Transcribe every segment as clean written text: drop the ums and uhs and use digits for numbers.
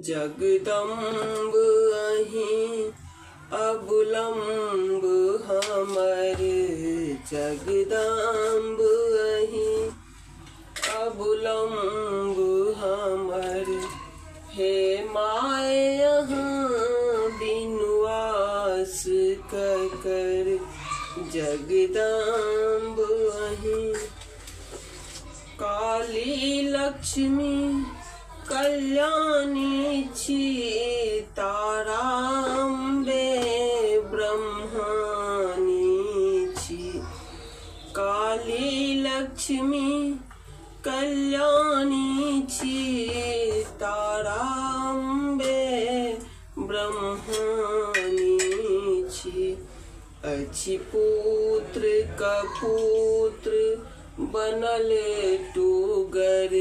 जगदम्ब अहीं अबुलम्ब हमर, जगदम्ब अहीं अबुलम्ब हमर। हे माय यहाँ बिनु आस ककर, जगदम्ब अहीं। काली लक्ष्मी कल्याणी छी, ताराम्बे ब्रह्मानी छी। काली लक्ष्मी कल्याणी छी, ताराम्बे ब्रह्मानी छी। अछि पुत्र कपुत्र बनल टूगर,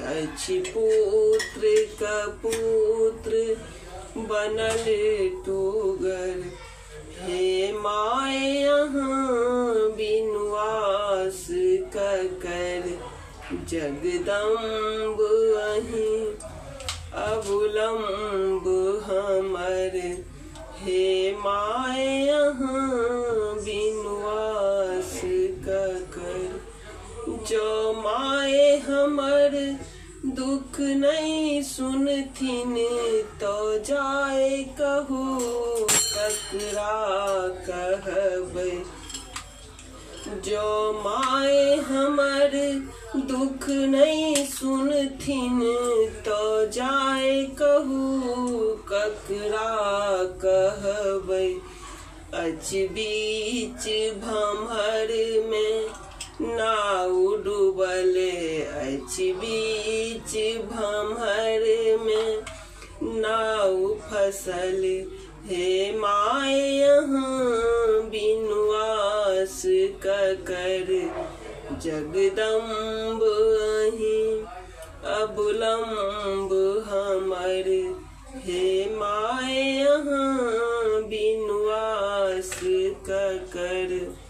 अछि पुत्र कपुत्र बनल टूगर। हे माय यहाँ बिनु आस ककर, जगदम्ब अहीं अबुलम्ब हमर। हे माय यहाँ बिनु आस ककर। जो माय हमर दुख नहीं सुनथिन, तो जाए कहू ककरा कहबै। जो माय हमर दुख नहीं सुनथिन, तो जाए कहू ककरा कहबै। अछि बीच भम्हर में नाउ डूबल, अछि बीच भम्हर में नाउ फसल। हे माय यहाँ बिनु आस ककर, जगदम्ब अहीं अबुलम्ब हमर। हे